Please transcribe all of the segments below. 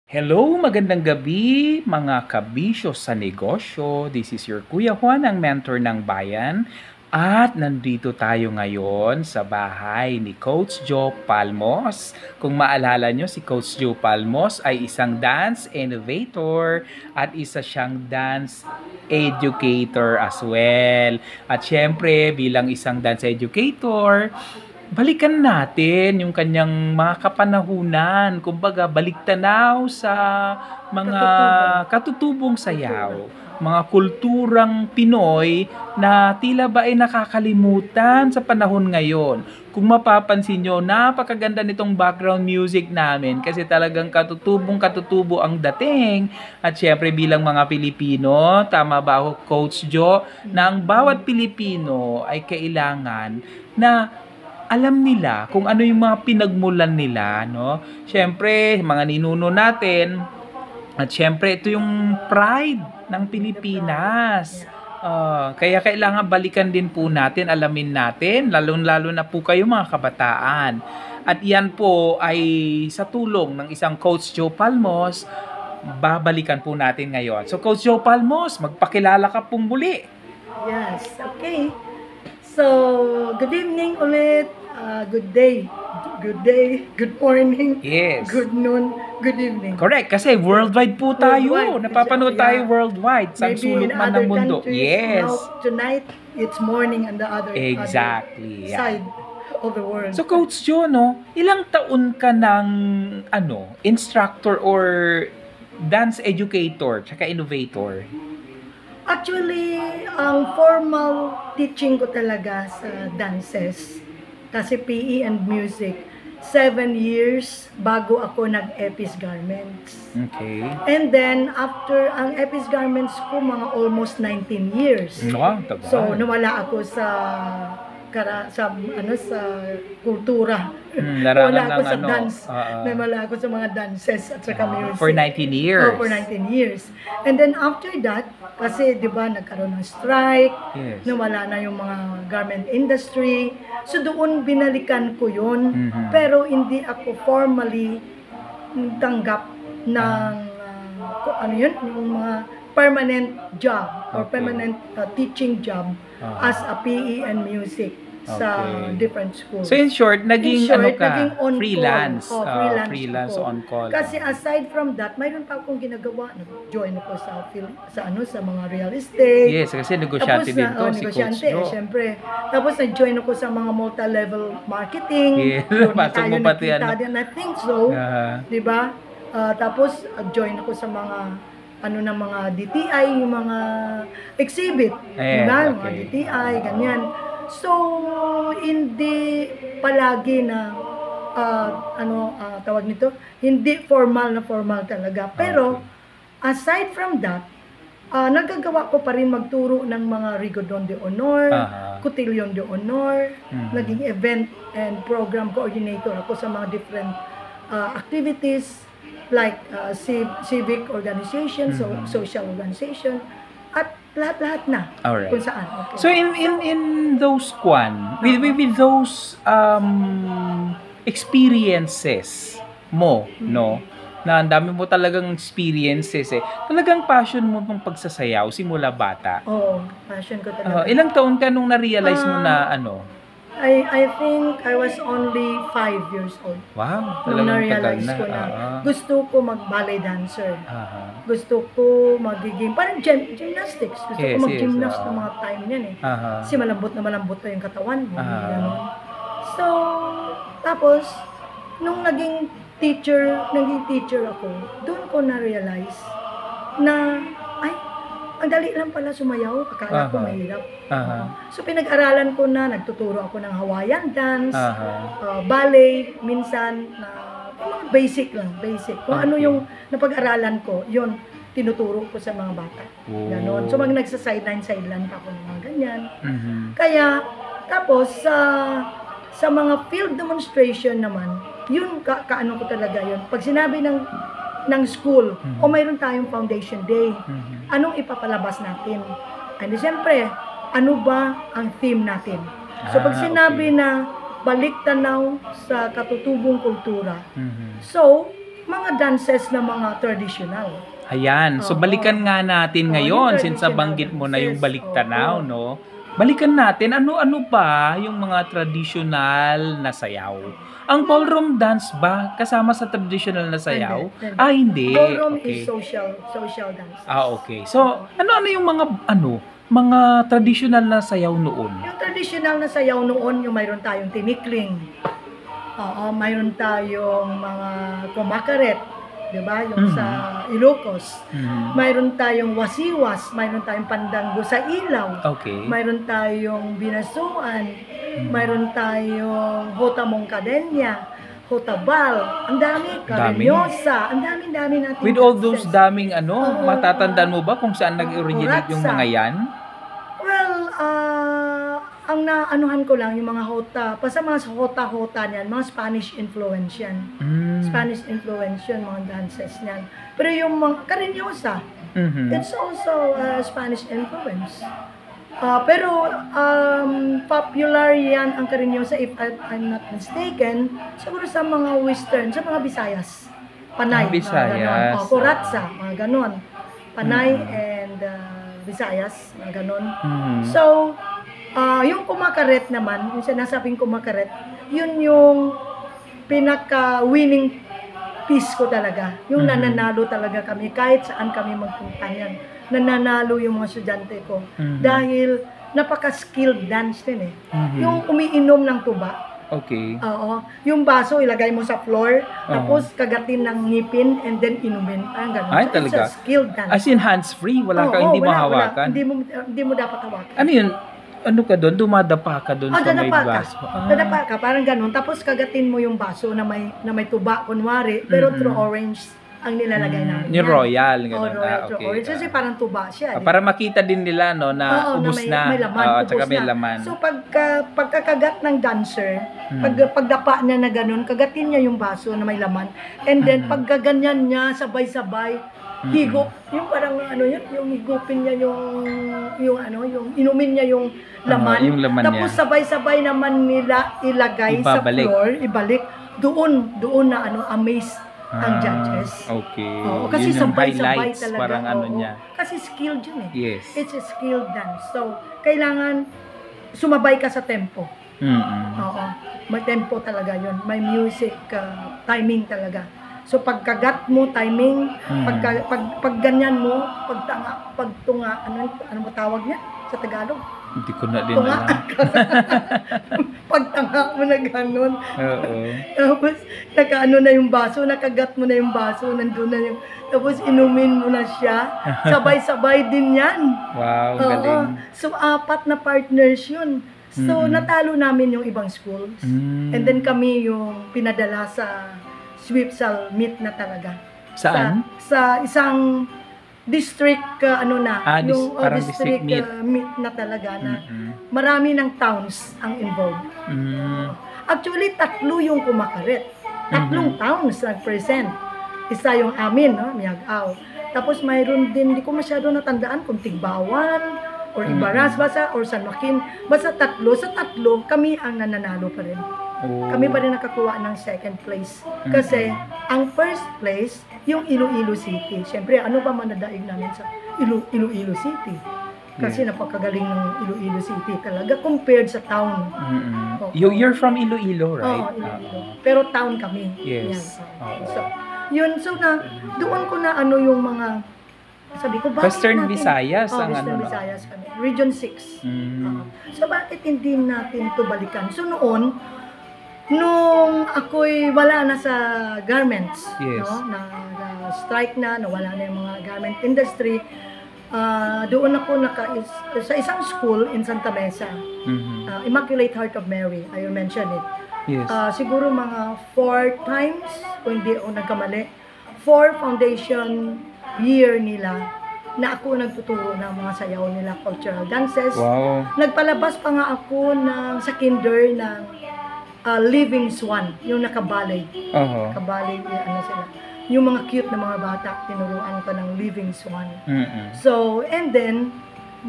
Hello, magandang gabi mga kabisyo sa negosyo. This is your Kuya Juan, ang mentor ng bayan. At nandito tayo ngayon sa bahay ni Coach Joe Palmos. Kung maalala nyo, si Coach Joe Palmos ay isang dance innovator at isa siyang dance educator as well. At syempre, bilang isang dance educator, balikan natin yung kanyang mga kapanahunan, kumbaga baliktanaw sa mga katutubong sayaw, mga kulturang Pinoy na tila ba ay nakakalimutan sa panahon ngayon. Kung mapapansin nyo, napakaganda nitong background music namin kasi talagang katutubong katutubo ang dating. At syempre bilang mga Pilipino, tama ba ako Coach Joe, na ang bawat Pilipino ay kailangan na alam nila kung ano yung mga pinagmulan nila, no? Siyempre, mga ninuno natin, at siyempre, ito yung pride ng Pilipinas. Kaya kailangan balikan din po natin, alamin natin, lalong-lalo na po kayo mga kabataan. At yan po ay sa tulong ng isang Coach Joe Palmos, babalikan po natin ngayon. So Coach Joe Palmos, magpakilala ka pong muli. Yes, okay. So, good evening ulit. Good day, good morning, Yes. good noon, good evening. Correct, kasi worldwide po tayo. Worldwide. Napapanood tayo worldwide. Sa Maybe sulok in man other ng mundo. countries, Yes. now, tonight, it's morning on the other Exactly. Yeah. side of the world. So Coach Joe, no, ilang taon ka ng instructor or dance educator tsaka innovator? Actually, ang formal teaching ko talaga sa dances, kasi PE and music, 7 years bago ako nag-Epis Garments. Okay. And then, after ang Epis Garments ko, mga almost 19 years. Wow, tagal. So, nawala ako sa sa kultura. Larangan Nawala ako ng sa dance. Nawala ako sa mga dances at saka music. For 19 years. For 19 years. And then after that, kasi 'di ba nagkaroon ng strike, Yes. nawala na yung mga garment industry. So doon binalikan ko 'yun, Mhm. pero hindi ako formally tanggap ng kung ano 'yun, yung mga permanent job or Okay. permanent teaching job as a PE and music sa Okay. different schools. So in short, naging naging on freelance. call. Freelance ako. on call. Kasi aside from that, mayroon pa akong ginagawa. Nag-join ako sa mga real estate. Yes, kasi negosyante din to si Coach negosyante, Joe. Syempre. Tapos nag-join ako sa mga multi-level marketing. Yes, Doon na pasok tayo mo pati nakita ano. din, I think so. Ah. 'Di ba? Tapos join ako sa mga ng mga DTI, yung mga exhibit, Ayan, diba? Mga okay. DTI, ganyan. So, hindi palagi na tawag nito, hindi formal talaga. Pero, aside from that, nagagawa ko pa rin magturo ng mga Rigodon de Honor, Cotillion de Honor, naging event and program coordinator ako sa mga different activities like civic organization, social organization, at lahat-lahat na. Alright. Kung saan. Okay. So in those with those experiences mo, no? Na ang dami mo talagang experiences Talagang passion mo pang pagsasayaw simula bata. Oo, passion ko talaga. Ilang taon ka nung na-realize mo na I think I was only 5 years old. Wow, Nung talagang tagal na-realize na. ko na gusto ko mag-ballet dancer. Aha. Gusto ko magiging, parang gymnastics. Gusto Yes, ko mag-gymnast yes, ng mga time yan eh. Aha. Kasi malambot pa yung katawan mo. Ah. Ganon. So, tapos, nung naging teacher ako, doon ko na-realize na, ay, ang dali lang pala sumayaw. Akala ko mahirap. So, pinag-aralan ko na, nagtuturo ako ng Hawaiian dance, ballet, minsan, mga basic lang, basic. Kung ano yung napag-aralan ko, yun, tinuturo ko sa mga bata. Ganon. So, nagsa-sideline pa ako ng mga ganyan. Kaya, tapos, sa mga field demonstration naman, yun, kaano ko talaga yun. Pag sinabi ng school, o mayroon tayong foundation day, anong ipapalabas natin? And siyempre, ano ba ang theme natin? So pag sinabi na balik tanaw sa katutubong kultura, so mga dances na mga traditional. Ayan. So, Oo. balikan nga natin Oo, ngayon, yung since traditional banggit mo na yung dances. baliktanaw, Oo. no? Balikan natin, ano-ano ba yung mga traditional na sayaw? Ang ballroom dance ba kasama sa traditional na sayaw? Hindi. Ah, hindi. Ballroom Okay. is social dances. Ah, okay. So, ano-ano yung mga traditional na sayaw noon? Yung traditional na sayaw noon, yung mayroon tayong tinikling. Oo, mayroon tayong mga kumakaret, 'di ba? Yung sa Ilocos. Mayroon tayong wasiwas, mayroon tayong pandanggo sa ilaw. Okay. Mayroon tayong binasuan, mayroon tayong hotamong kadenya, hotabal, ang dami, karenyosa, ang dami natin. With all those dances. daming Oo, matatandaan mo ba kung saan nag-originate yung mga yan? Well, ang naanuhan ko lang yung mga hota, basta mga hota-hota niyan, mga Spanish influence yan. Spanish influence yun, mga dances niyan. Pero yung mga karenyosa, it's also Spanish influence. Pero popular yan ang karenyosa, if I'm not mistaken, siguro sa mga western, sa mga Visayas. Panay, Visayas. Kuratsa, mga ganon. Panay and Visayas, mga ganon. So, yung kumakaret naman, yung sinasabing kumakaret, yun yung pinaka-winning piece ko talaga. Yung nananalo talaga kami, kahit saan kami magpunta yan. Nananalo yung mga estudyante ko. Dahil napaka-skilled dance din eh. Yung umiinom ng tuba. Okay. Oo. Yung baso, ilagay mo sa floor, tapos kagatin ng ngipin, and then inumin. Parang ganun. Ay, So, talaga? it's a skilled dance. As in hands-free? Wala ka, hindi mo hawakan? Hindi mo dapat hawakan. Ano yun? Ano ka doon? Dumadapa ka doon sa may dadapa baso? Dadapa ka, parang ganun. Tapos kagatin mo yung baso na may tuba, kunwari, pero true orange ang nilalagay namin. Yung yan. royal. Ganun. Royal Okay. orange. Kasi parang tuba siya. Para makita din nila no, na Oo, ubos na. may laman. Oo, ubos tsaka may na. laman. So pagkakagat ng dancer, pagdapa niya na ganun, kagatin niya yung baso na may laman. And then pagkaganyan niya, sabay-sabay, higop, yung parang yung higupin niya yung inumin niya yung laman. Yung laman Tapos niya. sabay-sabay naman nila ilagay sa floor, ibalik. Doon na amaze ang judges. Okay. Oo, kasi Yun yung sabay-sabay highlights, talaga. parang niya. Kasi skilled yun eh. Yes. It's a skilled dance. So, kailangan sumabay ka sa tempo. Oo. May tempo talaga yun. May music, timing talaga. So, pagkagat mo, timing, pag ganyan mo, pagtunga, ano ba tawag niya sa Tagalog? Hindi ko na din Tunga. alam. Pagtanga mo na gano'n. Oo. Tapos, na yung baso, nakagat mo na yung baso, nandun na yung, tapos inumin mo na siya. Sabay-sabay din yan. Wow, galing. So, 4 na partners yun. So, natalo namin yung ibang schools. And then kami yung pinadala sa Swipsal meet na talaga. Saan? Sa isang district, parang district meet. Meet na talaga na marami ng towns ang involved. Actually, 3 yung kumakaret. 3 towns nag-present. Isa yung amin, Miag-Aw. Tapos mayroon din, hindi ko masyado natandaan kung Tigbawan, or Ibaras, or San Joaquin. Basta 3. Sa 3, kami ang nananalo pa rin. Kami pa rin nakakuha ng 2nd place. Kasi, ang 1st place, yung Iloilo City. Siyempre, ano ba manadaig namin sa Iloilo City? Kasi napakagaling ng Iloilo City talaga compared sa town. You're from Iloilo, right? Oo, Iloilo. Pero town kami. Yes. So, yun. So, doon ko na yung mga, sabi ko, bakit Western natin, Visayas ang Western Visayas kami. Region 6. So, bakit hindi natin ito balikan? So, nung ako'y wala na sa garments, Yes. na-strike na, nawala na yung mga garment industry, doon ako sa isang school in Santa Mesa, Immaculate Heart of Mary, I will mention it. Yes. Siguro mga 4 times, kung hindi ako nagkamali, 4 foundation year nila na ako nagtuturo ng mga sayaw nila, cultural dances. Wow. Nagpalabas pa nga ako sa kinder ng Living Swan, yung nakabalay. Nakabalay, sila. Yung mga cute na mga bata, tinuruan ko ng Living Swan. So, and then,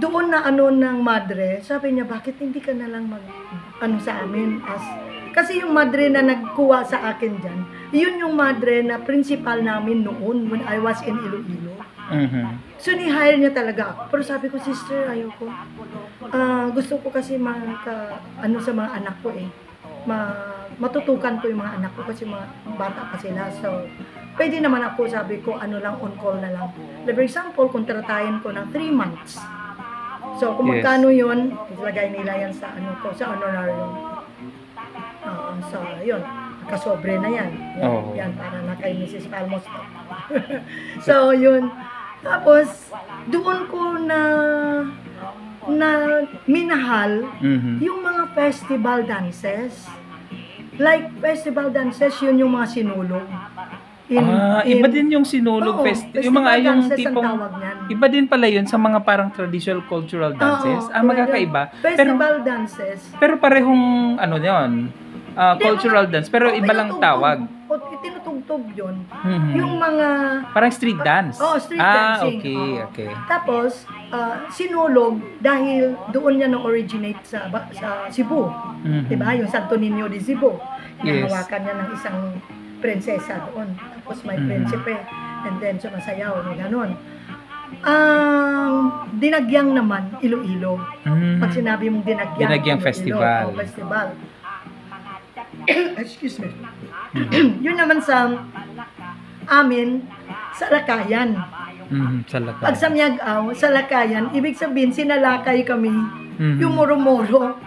doon na ng madre, sabi niya, bakit hindi ka na lang sa amin as Kasi yung madre na nagkuha sa akin dyan, yun yung madre na principal namin noon when I was in Iloilo. So, ni-hire niya talaga ako. Pero sabi ko, sister, ayoko. Gusto ko kasi sa mga anak ko eh. Matutukan ko yung mga anak ko kasi mga bata pa sila. So, pwede naman ako, sabi ko, on call na lang. For example, kontratahin ko ng 3 months. So, kung magkano yun, ilagay nila yan sa sa honorarium. So, yun. Kasobre na yan. Yan, para na kay Mrs. Palmos. So, yun. Tapos, doon ko na minahal yung mga festival dances. Like, festival dances, yun yung mga sinulog. Iba din yung sinulog festival. Yung mga yung tipong, iba din pala yun sa mga parang traditional cultural dances. Magkakaiba. Festival dances. Pero parehong, yun, cultural dance, pero iba lang tawag. Tinutugtog yun. Yung mga... Parang street dance? Street dancing. Okay. Tapos, sinulog dahil doon niya na-originate sa Cebu. Diba? Yung Santo Niño de Cebu. Hinahawakan niya ng isang prinsesa doon. Tapos may prinsipe. And then, sumasayaw. Ganon. Dinagyang naman, Iloilo. Pag sinabi mong Dinagyang festival. Festival. Excuse me. Yun naman sa amin, sa Lakayan. Pag sa Miag-Aw, sa Lakayan, ibig sabihin, sinalakay kami. Yung muro-muro.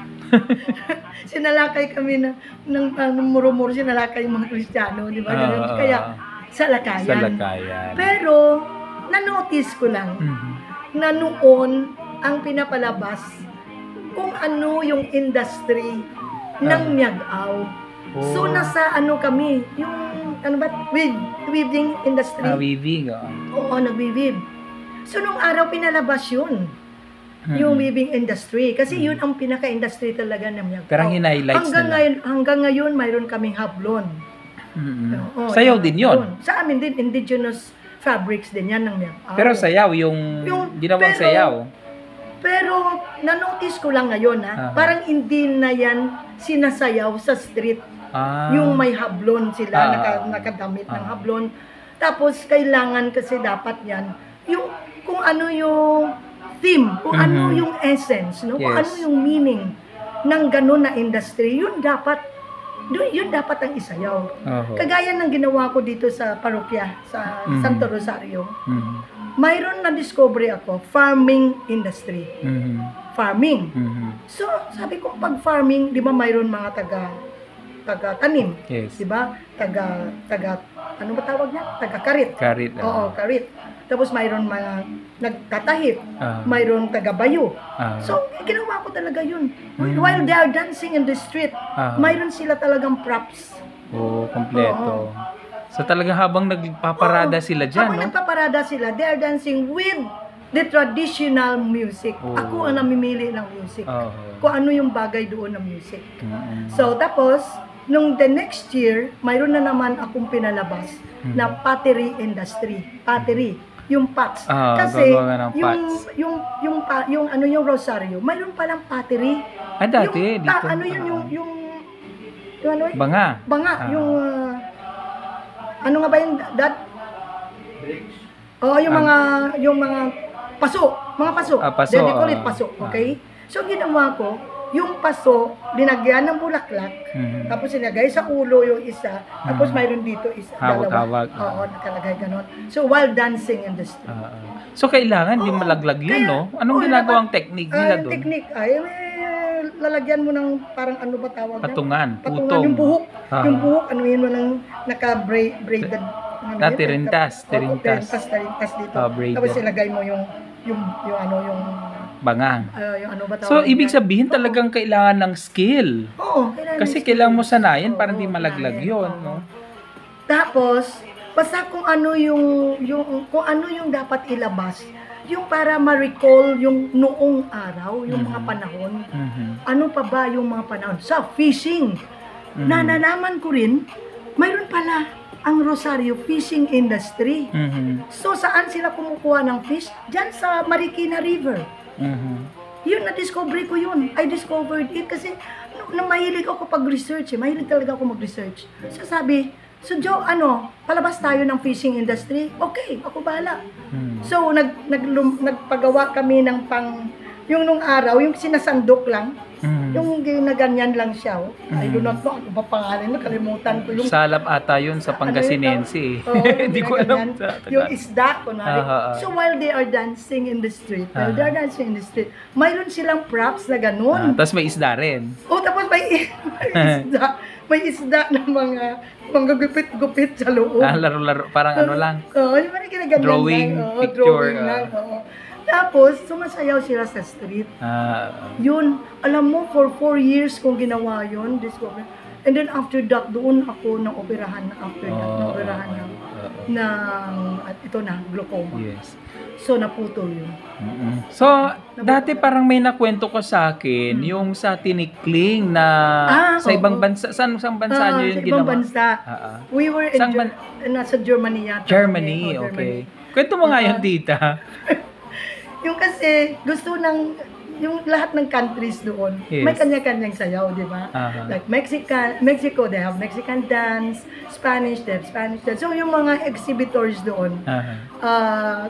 Sinalakay kami ng muro-muro, sinalakay yung mga Kristiyano, di ba? Kaya, sa Lakayan. Pero, na-notice ko lang, na noon, ang pinapalabas, kung ano yung industry ng Miag-Aw. So, nasa kami, yung, weaving industry. Weaving, Oo, nag-weave. So, nung araw, pinalabas yun. Yung weaving industry. Kasi yun ang pinaka-industry talaga ng Miag-Aw. Pero highlights hanggang ngayon, mayroon kaming hablon. Sayaw din yun. Sa amin din, indigenous fabrics din yan ng Miag-Aw. Pero sayaw, yung ginawang sayaw. Pero, na-notice ko lang ngayon, parang hindi na yan sinasayaw sa street. Yung may hablon sila, nakadamit ng hablon. Tapos, kailangan kasi dapat yan, yung, kung ano yung theme, kung ano yung essence, no? Kung ano yung meaning ng ganun na industry, yun dapat ang isayaw. Kagaya ng ginawa ko dito sa parokya, sa Santo Rosario. Mayroon na discovery ako, farming industry. Farming. So, sabi ko, pag farming, di ba mayroon mga taga-tanim? Di ba? Ano ba tawag niya? Taga-karit. Oo, karit. Tapos mayroon mga nagtatahip. Mayroon taga-bayo. So, ginawa ko talaga yun. While they are dancing in the street, mayroon sila talagang props. Kompleto. So, talagang habang nagpaparada sila dyan, habang nagpaparada sila, they are dancing with the traditional music. Ako ang namimili ng music. Kung ano yung bagay doon ng music. So, tapos, nung the next year, mayroon na naman akong pinalabas na pottery industry. Pottery. Yung pots. Kasi, yung Rosario, mayroon palang pottery. Dati, dito. Banga. Ano nga ba yung yung mga paso. Mga paso. They call it paso. Okay? So, ginawa ko, yung paso, linagyan ng bulaklak, tapos sinagay sa ulo yung isa, tapos mayroon dito isa, dalawa. Oo, nakalagay ganon. So, while dancing in the street. So, kailangan di malaglag yun, no? Anong ginagawang technique nila doon? Yung technique lalagyan mo ng parang ano ba tawag? Patungan, putong. Yung buhok. Yung buhok, yun mo ng naka-braided. Tirintas dito. Tapos ilagay mo yung bangang. Yung ano ba tawag? So, ibig sabihin talagang kailangan ng skill. Oo. Kasi kailangan mo sanayin para hindi malaglag yun, no? Tapos, basta kung ano yung dapat ilabas, yung para ma-recall yung noong araw, yung mga panahon. Ano pa ba yung mga panahon? Sa fishing. Nalaman ko rin, mayroon pala ang Rosario fishing industry. So, saan sila kumukuha ng fish? Diyan sa Marikina River. Yun, na-discover ko yun. I discovered it kasi nung mahilig ako pag-research, mahilig talaga ako mag-research. So sabi, so Joe, palabas tayo ng fishing industry? Okay, ako bahala. So, nagpagawa kami ng yung nung araw, yung sinasandok lang, yung ginaganyan lang siya. I do not know, ano ba pangalan, nakalimutan ko. Yung Salap ata yun sa Pangasinense. Hindi ko alam. Yung isda, kunwari. So, while they are dancing in the street, mayroon silang props na ganun. Tapos may isda rin. Tapos may isda na mga gupit-gupit sa loob. Laro-laro, parang ano lang. Yung mga ginaganyan Drawing, lang. picture. Drawing lang, Tapos, sumasayaw sila sa street. Yun, alam mo, for 4 years kong ginawa yun, and then after that, doon ako ng operahan ito na, glaucoma. Yes. So, naputol yun. So, dati parang may nakwento ko sa akin, yung sa tinikling na sa ibang bansa. Saan bansa nyo yung ginawa? Sa ibang bansa. We were in nasa Germany yata. Germany, okay. Kwento mo nga yun, tita. Yung kasi, gusto yung lahat ng countries doon, may kanya-kanyang sayaw, di ba? Like Mexico, they have Mexican dance, Spanish, they have Spanish dance. So, yung mga exhibitors doon,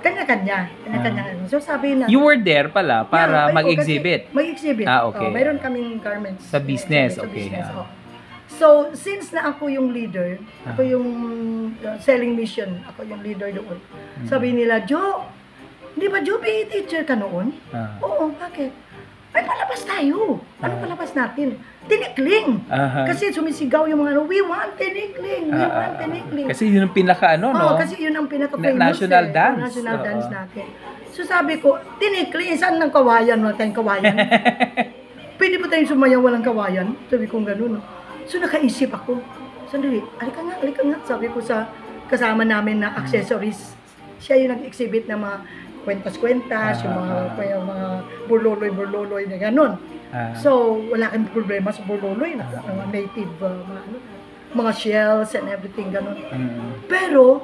kanya-kanya. So, sabi na... You were there pala para mag-exhibit? Mag-exhibit. Okay. Mayroon kaming garments. Sa business, okay. So, since na ako yung leader, ako yung selling mission, ako yung leader doon, sabi nila, Joe, di ba, Joe, PE teacher ka noon? Oo, bakit? Ay, palabas tayo. Ano palabas natin? Tinikling. Kasi sumisigaw yung mga, we want tinikling. We want tinikling. Kasi yun ang pinaka, no? Kasi yun ang pinaka-famous. National dance. National dance natin. So sabi ko, tinikling, saan ng kawayan? Wala tayong kawayan. Pwede ba tayong sumayaw walang kawayan? Sabi ko gano'n. So nakaisip ako. Sandali, alika nga. Sabi ko sa kasama namin na accessories. Siya yung nag-exhibit na mga kwentas-kwentas, yung mga burloloy na gano'n. So, wala kang problema sa burloloy, mga native, mga shells and everything, gano'n. Pero,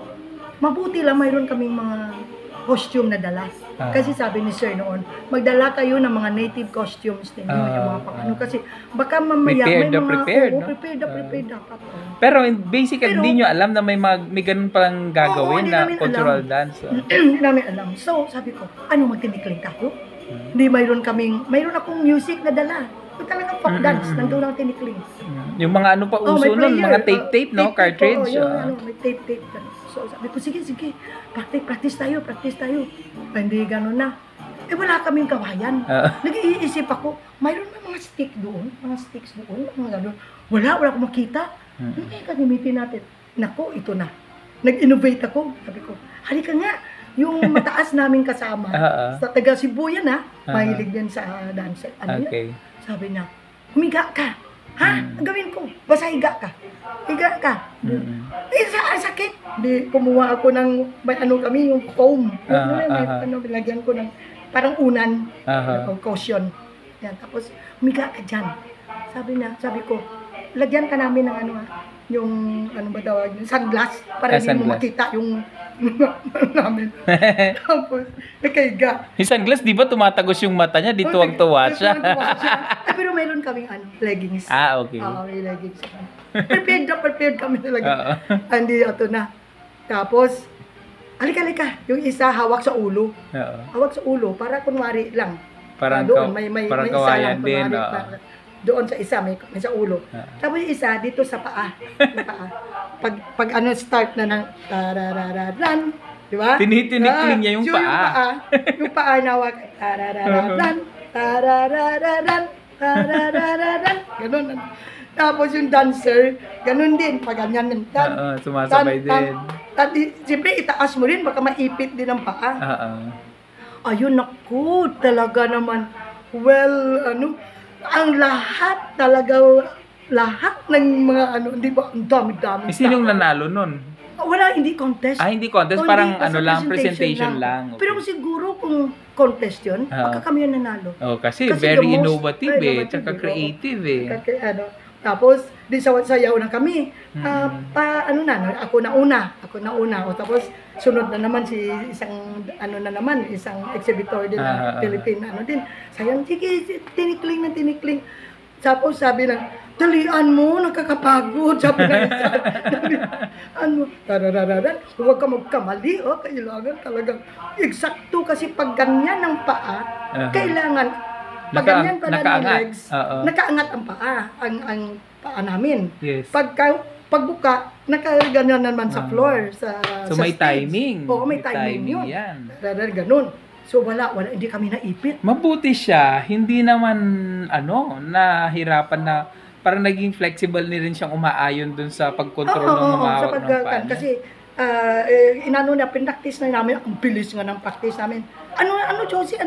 mabuti lang mayroon kaming mga costume na dala. Kasi sabi ni Sir noon, magdala kayo ng mga native costumes ninyo, yung mga pang kasi baka mamaya prepared dapat. Pero basically, hindi nyo alam na may ganun palang gagawin na cultural dance. Hindi namin alam. So, sabi ko, magtinikling tayo? Hindi, mayroon akong music na dala. Yung talagang folk dance, nandun ang tinikling. Yung mga ano pa uso nun, mga tape, no? Cartridge. May tape. So, sabi ko, sige, practice tayo. Hindi gano'n na. Wala kaming kawayan. Nag-iisip ako, mayroon na mga sticks doon, mga gano'n. Wala akong makita. Hindi, gamitin natin. Nako, ito na. Nag-innovate ako. Sabi ko, halika nga. Yung mataas naming kasama, sa taga Cebu yan mahilig yan sa dance. Sabi na, humiga ka. Ang gawin ko, basta higa ka. Sakit. Di, kumuha ako ng, yung foam. Bilagyan ko ng, parang unan, caution. Yan, tapos, humiga ka dyan. Sabi ko, lagyan ka namin ng yung, sunglass, para hindi mo makita yung, namin. Tapos, nakahiga. Yung sunglass, di ba tumatagos yung mata niya? Di tuwang-tuwa siya. Pero mayroon kaming leggings. Okay. May leggings. Prepared kami talaga. Hindi, ito na. Tapos, alika. Yung isa, hawak sa ulo. Hawak sa ulo, para kunwari lang. Parang doon, may kawayan din. Doon sa isa, may sa ulo. Tapos yung isa, dito sa paa. Pag start na ng tararararan, di ba? Tinitikling niya yung paa. Yung paa nawag, tararararan, ganun. Tapos yung dancer, ganun din, pag ganyan. Sumasabay din. Siyempre, itaas mo rin, baka maipit din ang paa. Ayun, naku, talaga naman. Well, ang lahat ng mga di ba, ang dami-dami. Sinong nanalo nun? Wala, hindi contest. Hindi contest, parang presentation lang. Okay. Pero siguro kung contest yun, baka kami yung nanalo. Kasi very innovative tsaka creative Tapos, di sayaw na kami. Ako na una. Tapos, sunod na naman isang exhibitor din na Philippine, din. Sayang, sige, tinikling. Tapos sabi lang, dalian mo, nakakapagod. Sabi ng isa, dalian mo, tararararan, huwag ka magkamali, kailangan talagang eksakto kasi pag ganyan ang paa, kailangan, pag ganyan pala ng legs, nakaangat ang paa, ang paa namin. Yes. Pagbuka, nakaganyan naman sa floor, sa may stage. timing. Oo, may timing yun. Yan. Ganun. So wala, hindi kami naipit. Mabuti siya, hindi naman nahirapan na parang naging flexible ni rin siyang umaayon dun sa pagkontrol ng humawak ng paa niya. Kasi pinaktis na namin, ang bilis nga ng practice namin. Ano Josie?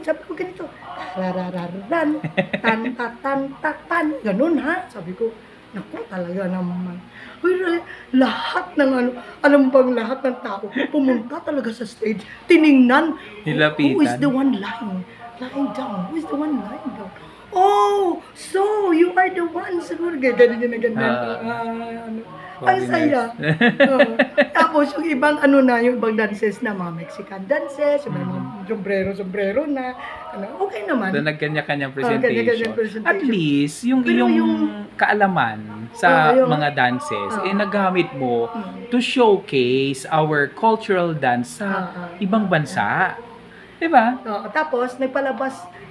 Sabi ko ganito, rarararan, tan, ganun ha. Sabi ko, naku, talaga naman. Lahat ng alam bang lahat ng tao, pumunta talaga sa stage, tiningnan, Nilapitan. who is the one lying down? Who is the one lying down? Oh, so you are the one. Siguro ganyan na ganyan. Ang saya. Tapos yung ibang yung ibang dances na mga Mexican dances, yung mga sombrero na, okay naman. So, nagkanya-kanyang presentation. presentation. At least, yung kaalaman sa mga dances, nagamit mo to showcase our cultural dance sa ibang bansa. Diba? Tapos,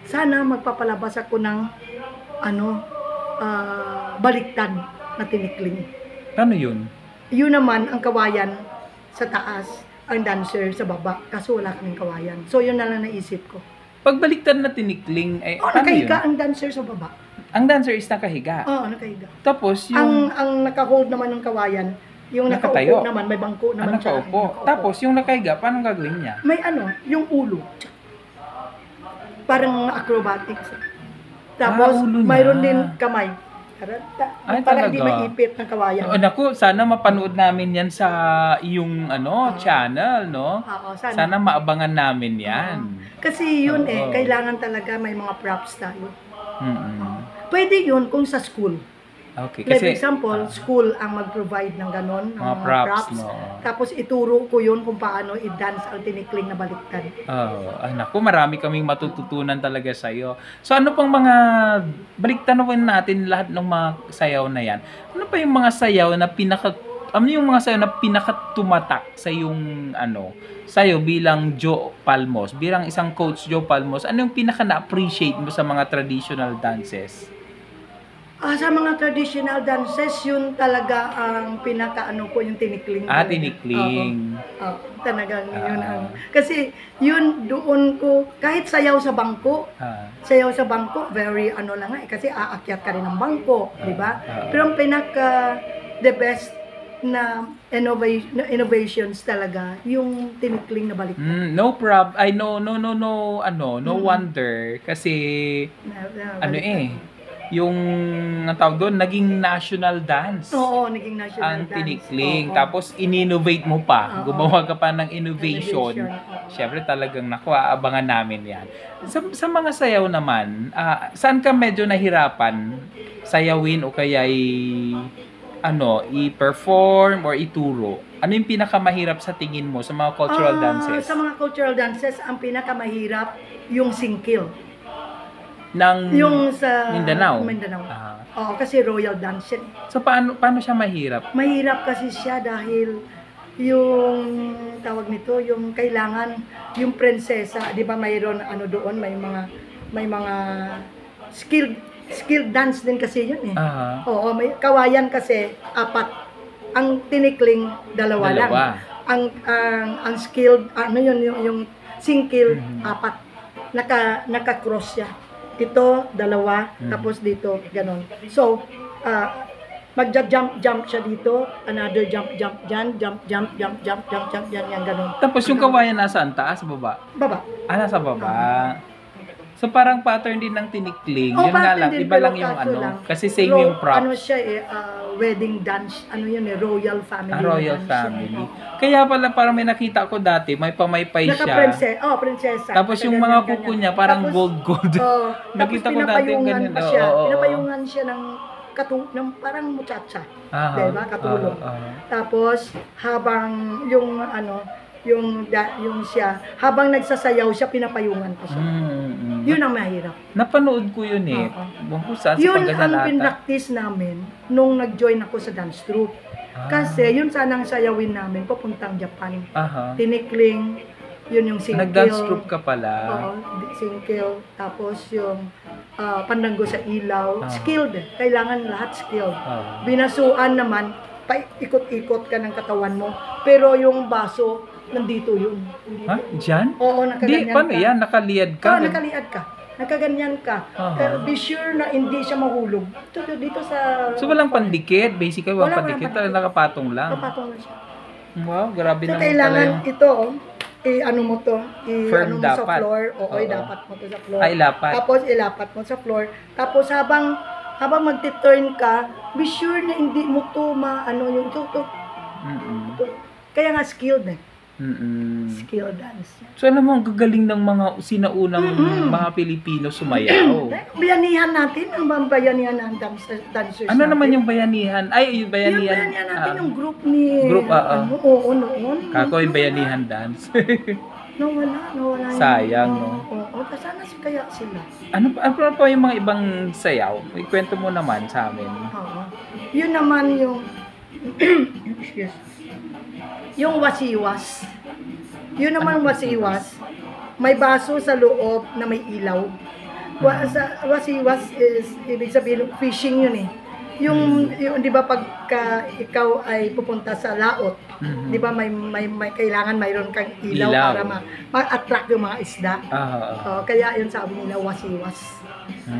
sana magpapalabas ako ng baliktad na tinikling. Ano yun? Yun naman ang kawayan sa taas, ang dancer sa baba, kaso wala kaming kawayan. So yun na lang naisip ko. Pagbaliktad na tinikling, nakahiga ang dancer sa baba. Ang dancer is nakahiga? Oo, nakahiga. Tapos yung... Ang naka-hold naman ng kawayan, yung nakatayo. nakaupo naman, may bangko naman siya. Nakaupo. Tapos yung nakahiga, paano gagawin niya? May yung ulo. Parang acrobatics. Tapos mayroon din kamay. Para hindi maipit ng kawayan. Naku, sana mapanood namin yan sa iyong channel, no? Sana maabangan namin yan. Kasi yun kailangan talaga may mga props tayo. Pwede yun kung sa school. Okay, like for example, school ang mag-provide ng ganon, ng mga props. No? Tapos ituro ko yun kung paano i-dance ang tinikling na baliktad. Naku, marami kaming matututunan talaga sa'yo. So ano pang mga, baliktanawin natin lahat ng mga sayaw na yan. Ano pa yung mga sayaw na pinakatumatak sa yung sa'yo bilang Joe Palmos, bilang isang coach Joe Palmos, ano yung pinaka na-appreciate mo sa mga traditional dances? Sa mga traditional dances, yun talaga ang ko, yung tinikling. Tinikling. Talagang yun kasi yun doon ko, kahit sayaw sa bangko, very lang kasi aakyat ka rin ng bangko, di ba? Pero ang the best na innovations talaga, yung tinikling na baliktad. No wonder, kasi, yung ang tawag doon, naging national dance. Oo, naging national ang tinikling. Tapos in-innovate mo pa. Gumawa ka pa ng innovation. Siyempre talagang abangan namin yan. Sa mga sayaw naman, saan ka medyo nahirapan sayawin o kaya i-perform or ituro? Ano yung pinakamahirap sa tingin mo sa mga cultural dances? Sa mga cultural dances, ang pinakamahirap yung singkil. Yung sa Mindanao. Oo, kasi royal dance yan. So paano siya mahirap? Mahirap kasi siya dahil yung tawag nito, yung kailangan yung prinsesa, 'di ba mayroon doon, may mga skilled dance din kasi yun Oo, may kawayan kasi 4. Ang tinikling dalawa lang. Ang skilled yung singkil 4. Naka-cross siya. Ito, 2, tapos dito, ganon. So, mag-jump siya dito, another jump dyan, jump, yan, ganon. Tapos yung kawayan nasaan? Taas, baba? Baba. Nasa baba. So, parang pattern din ng tinikling. Yun nga lang, iba lang yung kasi same yung props. Siya wedding dance, royal family. Royal family. Kaya pala parang may nakita ko dati, may pamaypay siya. Prinsesa. Tapos yung mga kuko niya parang gold. Nakita ko dati yung ganun. Pinapayungan siya ng parang muchacha. Diba? Katulong. Tapos habang yung yung siya, habang nagsasayaw siya, pinapayungan ko siya. Yun ang mahirap. Napanood ko yun eh. Oo. Bang kung saan sa Yun ang pagkasalata. pinractice namin nung nag-join ako sa dance troupe. Kasi yun sanang sayawin namin papuntang Japan. Aha. Tinikling, yun yung singkil. Nag-dance troupe ka pala. Oo, singkil. Tapos yung pandango sa ilaw. Ah. Skilled. Kailangan lahat skilled. Ah. Binasuan naman, ikot-ikot ka ng katawan mo. Pero yung baso, nandito yun. Ha? Diyan? Oo, Di, nakaganyan paano ka. yan? Nakaliad ka? Oo, nakaliad ka. Nakaganyan ka. Aha. Pero be sure na hindi siya mahulog. Dito sa... So walang pandikit? Basically, walang Walang pandikit. pandikit. Nakapatong lang. Papatong na siya. Wow, grabe So, naman pala kailangan yung... ito, ano mo to, Firm ano mo dapat. sa floor. Oo, Oo. dapat mo to sa floor. Ay, lapat. Tapos ilapat mo sa floor. Tapos habang magti-turn ka, be sure na hindi mo to yung to. Kaya nga skilled eh. Skilled dance. So alam mo, ang gagaling ng mga sinaunang mga Pilipino sumayaw. Bayanihan natin, ang bayanihan ng dancers Ano natin. naman yung bayanihan? Ay, yung Yung bayanihan. bayanihan natin, yung group ni... Group, noon. Kako yung bayanihan dance. Nawala yun. Sayang, no? Oo, sana kaya sila. ano pa yung mga ibang sayaw? Ikwento mo naman sa amin. Oo. Yun naman yung... Excuse. Yung wasiwas. Yun naman wasiwas. May baso sa loob na may ilaw. Wasiwas is, ibig sabihin, fishing yun eh. Yung di ba pagka ikaw ay pupunta sa laot, di ba may kailangan mayroon kang ilaw. Para ma-attract yung mga isda. Kaya yun sabi nila wasiwas.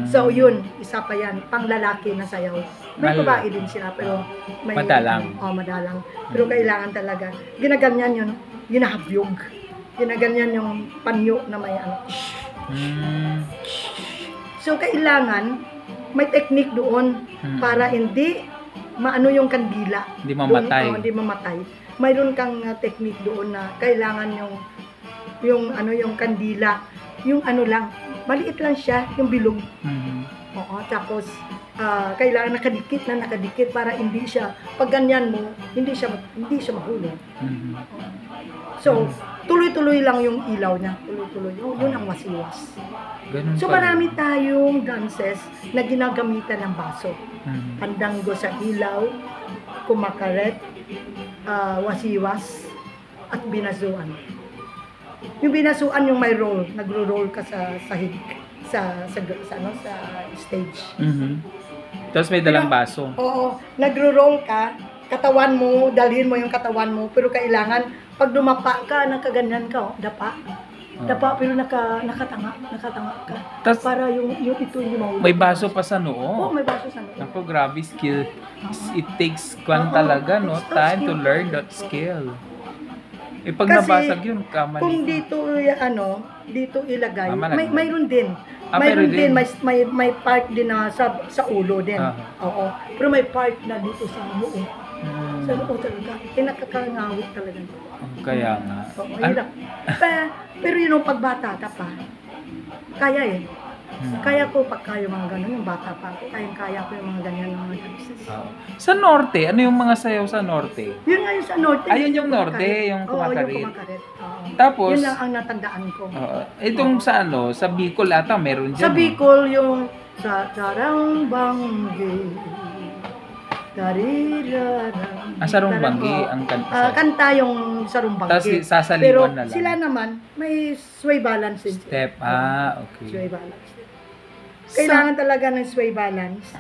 So yun, isa pa yan, pang lalaki na sayaw. May babae din sila pero may madalang. Madalang. Pero kailangan talaga ginaganyan yun, ginahabyog. Ginaganyan yung panyo na may ano. So kailangan may technique doon para hindi maano yung kandila. Hindi mamatay. Doon, hindi mamatay. Mayroon kang technique doon na kailangan yung kandila, yung ano lang, maliit lang siya, yung bilog. Oo, tapos kailangan nakadikit para hindi siya, pag ganyan mo, hindi siya mahulog. So, tuloy-tuloy lang yung ilaw niya. Tuloy-tuloy. Yun ang wasiwas. Ganun So, pala. marami tayong dances na ginagamitan ng baso. Pandango sa ilaw, kumakaret, wasiwas, at binasuan. Yung binasuan yung may roll, nagro-roll ka sa stage. Tapos may dalang baso. Oo, nagro-roll ka, katawan mo, dalhin mo yung katawan mo, pero kailangan pag dumapa ka, nakaganyan ka, dapa. Dapa pero nakatanga ka. Tas, para yung ito yung mahulog. may baso pa sa Oo, noo. may baso sa noo. Ako, grabe skill. It takes talaga, no? Time to learn that skill. Pag Kasi, nabasag yun, kamali. Kung dito ilagay, malaglag. mayroon din. Mayroon din. May part din na sa ulo din. Oo. Pero may part na dito sa noo. Sa noo talaga. Nakakangawit talaga. Kaya nga. Oo, hirap. Pero yun, pagbata ka pa, kaya eh. Kaya ko pagka yung mga ganun, yung bata pa ako, kaya ko yung mga ganyan ng mga dances. Sa norte, ano yung mga sayaw sa norte? Yun nga yung sa norte. Ayun yung norte, yung kumakarit. Oo, yung kumakarit. Tapos, yun lang ang natandaan ko. Itong sa sa Bicol ata, meron dyan. Sa Bicol, yung sa Sarang Banggi, Darirarang. Sarong Banggi ang kanta. Kanta yung Sarong Tapos Banggi. sasaliwan Pero na lang. sila naman, may sway balance din. Step, okay. Sway balance. Kailangan talaga ng sway balance.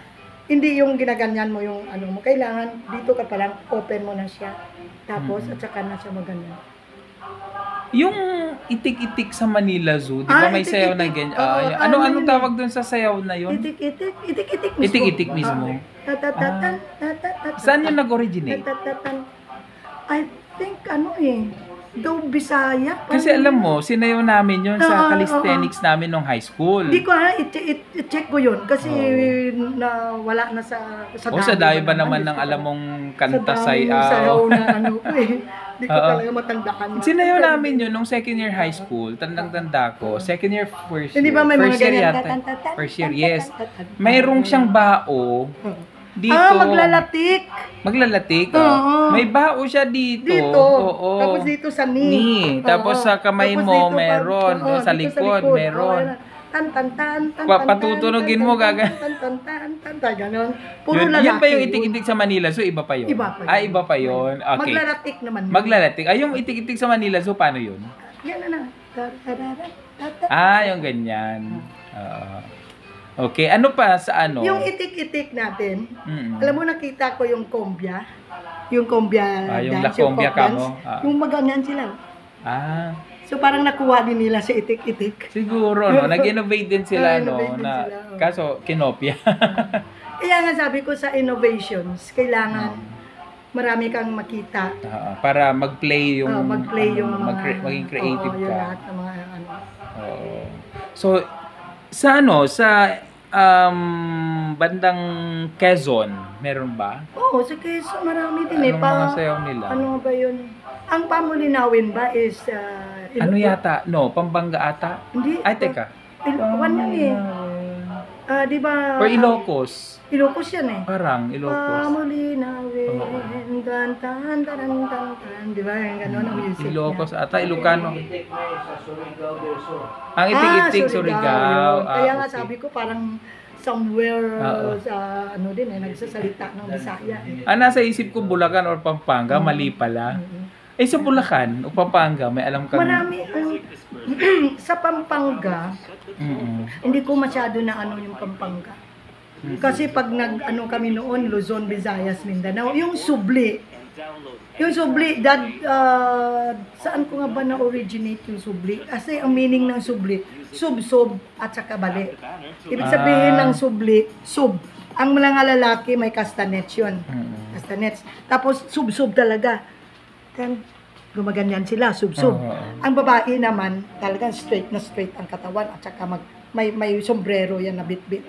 Hindi yung ginaganyan mo yung ano mo. Kailangan dito ka palang open mo na siya. Tapos at saka na siya maganda. Yung itik-itik sa Manila Zoo, di ba may sayaw na ganyan? Anong tawag dun sa sayaw na yun? Itik-itik mismo. Itik-itik mismo. Tatatan. Saan yung nag-originate? Tatatan. I think daw Bisaya. Kasi alam mo, sinayaw namin yun sa calisthenics namin nung high school. Hindi ko i-check ko yun kasi na wala na sa Sa dami ba naman ng alam mong kanta sayaw? Sayaw na Hindi ko talaga matandaan. Sinayaw namin yun nung second year high school. Tandang-tanda ko. Second year, first year. Hindi ba may mga First year ganyan? yata. First year, yes. Mayroong siyang bao Dito. Maglalatik. Maglalatik. Oo. May bao siya dito. Dito. Oo. Tapos dito sa knee. Tapos Oo. sa kamay Tapos mo, dito meron. Sa dito likod, meron. Tan tan tan tan. Patutunugin mo, gaga. Tan tan tan tan tan ganon. Puro Yun, lalaki. yan ba yung itik-itik sa Manila? So, iba pa yun? Iba pa yun. Iba pa yun. Okay. Maglalatik naman. Maglalatik. Yung itik-itik sa Manila, so paano yun? Yan na. Yung ganyan. Okay. Ano pa sa ano? Yung itik-itik natin, Mm-mm. alam mo nakita ko yung combia. Yung combia yung dance, La Combia folk dance. kamo. Yung maganyan sila. So, So parang nakuha din nila sa itik-itik. siguro, no? Nag-innovate din sila, no? Innovate din Na, sila, oh. kaso, kinopya. Kaya nga sabi ko sa innovations, kailangan marami kang makita. Para mag-play yung... Mag-play yung mga... maging creative yung ka. lahat ng mga ano. Oo. So, sa bandang Quezon, meron ba? Oo, sa Quezon marami din Anong mga sayaw nila? Ano ba yun? Ang pamulinawin ba is... Ano yata? No, Pampanga ata? Hindi. Ay, teka. Ilocan yan eh. Di ba? Or Ilocos. Ilocos yan eh. Parang Ilocos. Pamulinawin, gantan, taran, tan, di ba? Yung gano'n ang music Ilocos niya. ata, Ilocano. Ang itik-itik, Surigao. Yun. Kaya nga Okay. sabi ko parang somewhere Oo. sa ano din eh, nagsasalita ng Bisaya eh. Nasa isip ko Bulacan or Pampanga, mali pala. Sa Bulacan o Pampanga, may alam kang... Marami, sa Pampanga, hindi ko masyado na ano yung Pampanga. Kasi pag nag-ano kami noon, Luzon, Visayas, Mindanao, yung Subli, saan ko nga ba na-originate yung Subli? Kasi ang meaning ng Subli, sub-sub at saka bali. Ibig sabihin ng Subli, sub. Ang mga lalaki may castanets yun. Castanets. Tapos sub-sub talaga. Then, gumaganyan sila, sub-sub. Ang babae naman, talagang straight na straight ang katawan at saka may sombrero yan na bit-bit.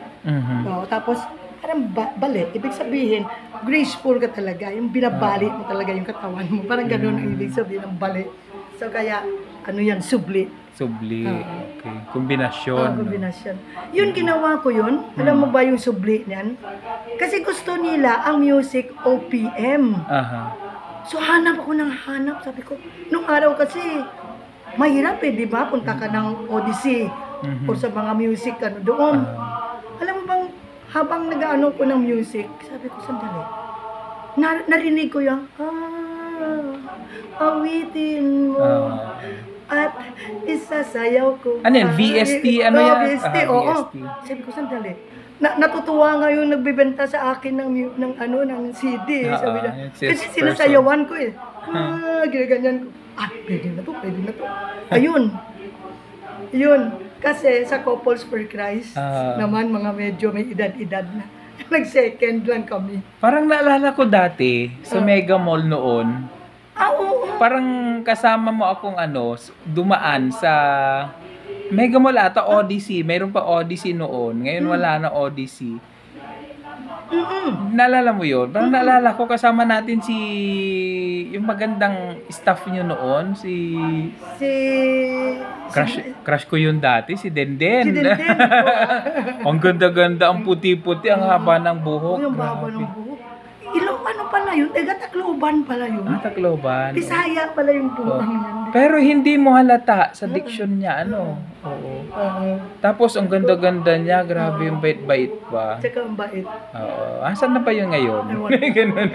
Tapos, parang bali. Ibig sabihin, graceful ka talaga. Yung binabali mo talaga yung katawan mo. Parang gano'n ang ibig sabihin ng bali. So, kaya, ano yan, subli. Subli. Okay. Kombinasyon. Kombinasyon. Yun, ginawa ko yun. Alam mo ba yung subli niyan? Kasi gusto nila ang music OPM. So, hanap ako ng hanap. Sabi ko, nung araw kasi, mahirap di ba? Punta ka ng Odyssey o sa mga music doon. Alam mo bang, habang nag-ano ko ng music, sabi ko, sandali. Narinig ko yung, awitin mo. At isasayaw ko. Ano yan? VST? Ano yan? VST, oo. Sabi ko, sandali. Natutuwa nga yung nagbibenta sa akin ng CD. Sabi na, kasi sinasayawan ko eh. Ginaganyan ko. Pwede na to. Ayun. Yun. Kasi sa Couples for Christ, naman mga medyo may edad-edad na. Nag-second lang kami. Parang naalala ko dati, sa Mega Mall noon, oo. parang kasama mo akong dumaan sa Mega Mall ata, Odyssey. Mayroon pa Odyssey noon. Ngayon wala na Odyssey. Naalala mo yun? Parang naalala ko kasama natin yung magandang staff nyo noon. Crush ko yun dati, si Denden. Si Denden. Ang ganda-ganda, ang puti-puti, ang haba ng buhok. Ang haba ng buhok. Ano pala yun? Tacloban pala yun. Tacloban. Bisaya pala yung buhang yan. Pero hindi mo halata sa diction niya, Oo. Tapos ang ganda-ganda niya, grabe yung bait-bait pa. Tsaka ang bait. Oo. Asan na pa yun ngayon? Ganun.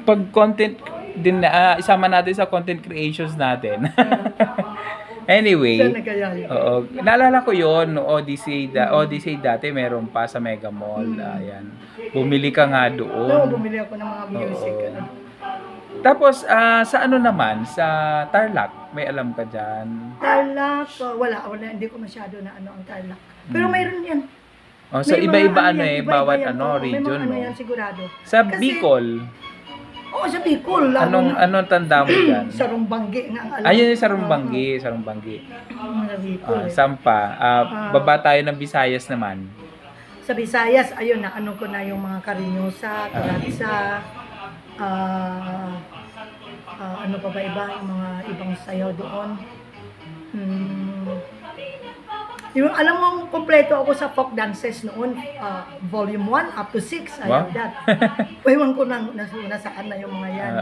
Pag-content din na, isama natin sa content creations natin. Anyway, oo. Naalala ko yun, Odyssey dati meron pa sa Mega Mall. Ayan. Bumili ka nga doon. Oo, bumili ako ng mga music. Tapos, sa naman, sa Tarlac, may alam ka dyan? Tarlac, wala, hindi ko masyado na ang Tarlac. Pero mayroon yan. So, iba-iba bawat May region, mga no? yan sigurado. Sa Bicol, sa Bicol. anong tanda mo dyan? Sarumbanggi nga ang alam. Ayun yung Sarumbanggi. Sa Bicol. Sampa. Baba tayo ng Visayas naman. Sa Visayas, ayun na, ko na yung mga Cariñosa, Taratsa, ano pa ba iba, yung mga ibang sayaw doon. Yung alam mo, kompleto ako sa folk dances noon, volume 1 up to 6, I Wow. have that. Ewan ko nasaan na yung mga yan.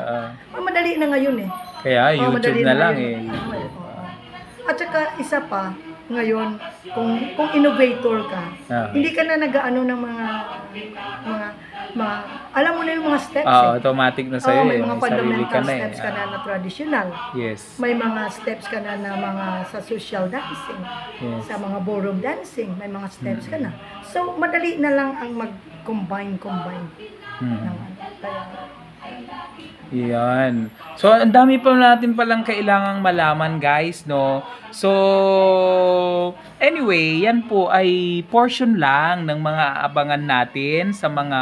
Madali na ngayon eh. Kaya YouTube Madali na lang eh. ngayon. At saka isa pa, ngayon, kung innovator ka, hindi ka na nag-ano ng mga alam mo na yung mga steps automatic na sa'yo may eh. mga May sarili fundamental ka na steps ka na traditional. Yes. May mga steps ka na mga sa social dancing, Yes. sa mga ballroom dancing, may mga steps ka na. So, madali na lang ang mag-combine. Kaya, yan. So, ang dami pa natin palang kailangang malaman, guys, no? So, anyway, yan po ay portion lang ng mga abangan natin sa mga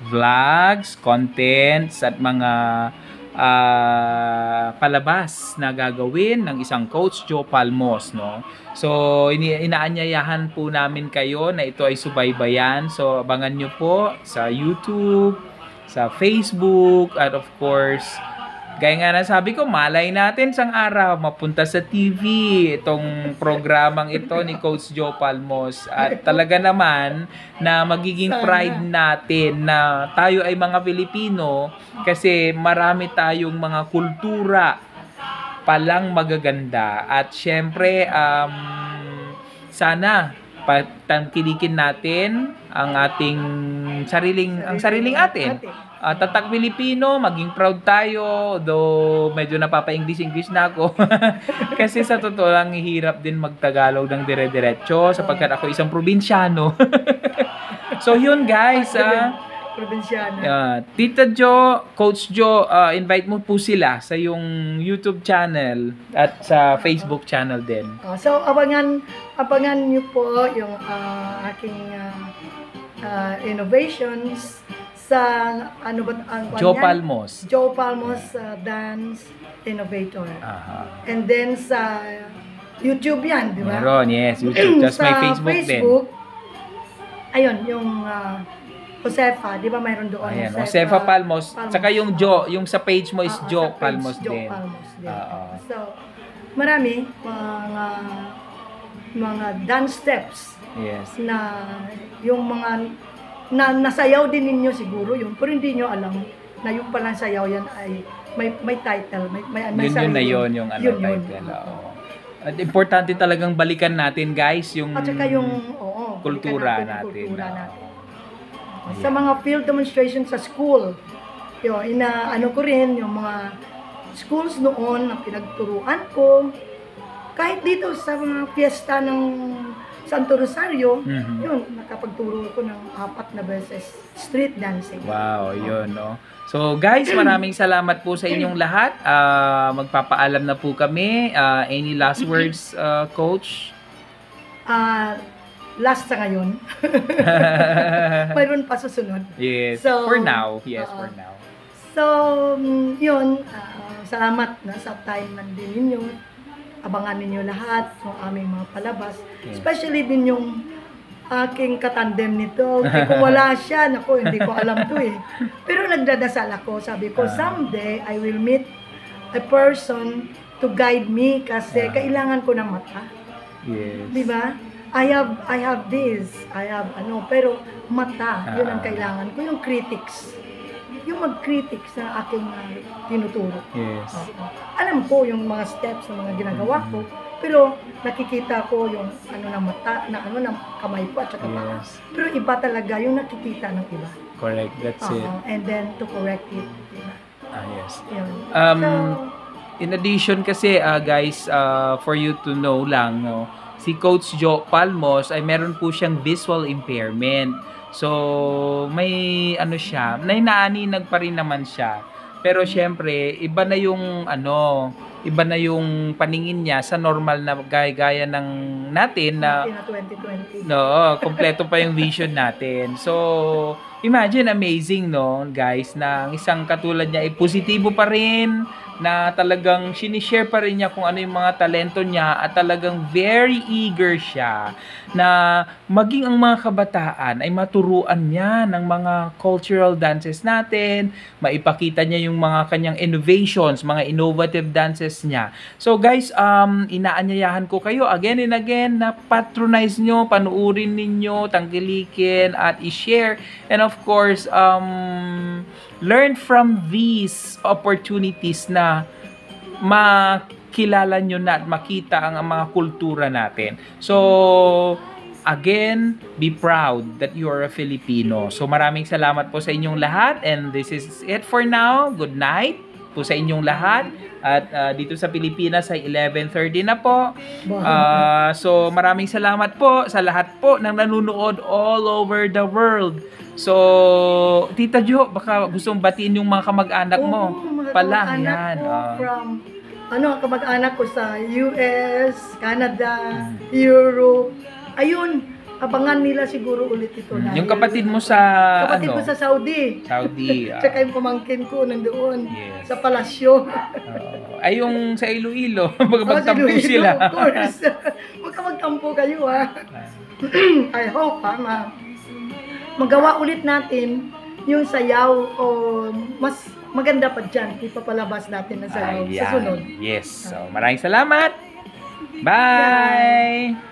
vlogs, contents, at mga palabas na gagawin ng isang Coach Joe Palmos, no? So, inaanyayahan po namin kayo na ito ay subaybayan. So, abangan nyo po sa YouTube, sa Facebook, at of course, gaya nga na sabi ko, malay natin sang araw mapunta sa TV itong programang ito ni Coach Joe Palmos. At talaga naman na magiging pride natin na tayo ay mga Pilipino kasi marami tayong mga kultura palang magaganda. At syempre, sana tangkilikin natin ang ating sariling atin. Tatak Pilipino, maging proud tayo, though medyo napapa-English na ako. Kasi sa totoo lang, hirap din magtagalog ng dire-diretso sapagkat ako isang probinsyano. So yun guys, probinsyana. Tita Jo, Coach Jo, invite mo po sila sa yung YouTube channel at sa Facebook channel din. So abangan niyo po yung aking innovations sa ano ba ang Joe Palmos. Joe Palmos Dance Innovator. And then sa YouTube yan, di ba? Meron, yes, YouTube. Tapos may Facebook din. Ayun, yung Josefa, di ba mayroon doon? Ayan, Josefa Palmos. Saka yung Joe, yung sa page mo is Joe Palmos din. So, marami mga dance steps. Yes. Na yung mga nasayaw din ninyo siguro yun, pero hindi nyo alam na yung palang sayaw yan ay may title, may yun na yun, yung title. At importante talagang balikan natin guys yung at saka yung kultura natin. Sa mga field demonstration sa school, yun, ano ko rin, yung mga schools noon na pinagturuan ko, kahit dito sa mga fiesta ng Santo Rosario, yun, nakapagturo ko ng 4 na beses street dancing. Wow, yun, no? So, guys, maraming salamat po sa inyong lahat. Magpapaalam na po kami. Any last words, Coach? Last sa ngayon. Mayroon pa susunod. Yes, so, for now. Yes, for now. So, yun, salamat na sa time din ninyo. Abangan ninyo lahat ng aming mga palabas. Okay. Especially din yung aking katandem nito. Kung wala siya, naku, hindi ko alam to eh. Pero nagdadasal ako. Sabi ko, someday I will meet a person to guide me kasi kailangan ko ng mata. Yes. Di ba? I have this. I have pero mata, yun ang kailangan ko. Yung critics. Yung mag-critics na aking tinuturo. Yes. Alam ko yung mga steps na mga ginagawa ko, pero nakikita ko yung ng mata, ng kamay ko at saka paa. Pero iba talaga yung nakikita ng iba. Correct, that's it. And then to correct it. Diba? Yes. Yun. In addition kasi, guys, for you to know lang, no, si Coach Joe Palmos ay meron po siyang visual impairment. So, may siya, naaninag pa rin naman siya. Pero syempre, iba na yung paningin niya sa normal na gaya ng natin na 2020. no, kompleto pa yung vision natin. So, imagine amazing no, guys, na ang isang katulad niya ay positibo pa rin, na talagang sinishare pa rin niya kung ano yung mga talento niya at talagang very eager siya na maging ang mga kabataan ay maturuan niya ng mga cultural dances natin, maipakita niya yung mga kanyang innovations, mga innovative dances niya. So guys, inaanyayahan ko kayo again and again na patronize nyo, panuurin ninyo, tangkilikin at i-share, and of course, learn from these opportunities na makilala nyo na at makita ang mga kultura natin. So, again, be proud that you are a Filipino. So, maraming salamat po sa inyong lahat, and this is it for now. Good night po sa inyong lahat. At dito sa Pilipinas ay 11:30 na po. So, maraming salamat po sa lahat po ng nanonood all over the world. So, Tita Jo, baka gustong batiin yung mga kamag-anak mo. Mga Pala, kamag-anak yan. ko from, kamag-anak ko sa US, Canada, Europe. Ayun, abangan nila siguro ulit ito. Yung kapatid mo sa, Kapatid ko sa Saudi. Saudi. Tsaka yung pamangkin ko nandoon Yes. sa palasyo. Ay, yung sa Iloilo. Magtampo Iloilo, sila. Of course. Huwag ka magtampo kayo, ha. I hope, magawa ulit natin yung sayaw o mas maganda pa dyan. Ipapalabas natin ang sayaw sa sunod. Yes. So, maraming salamat. Bye!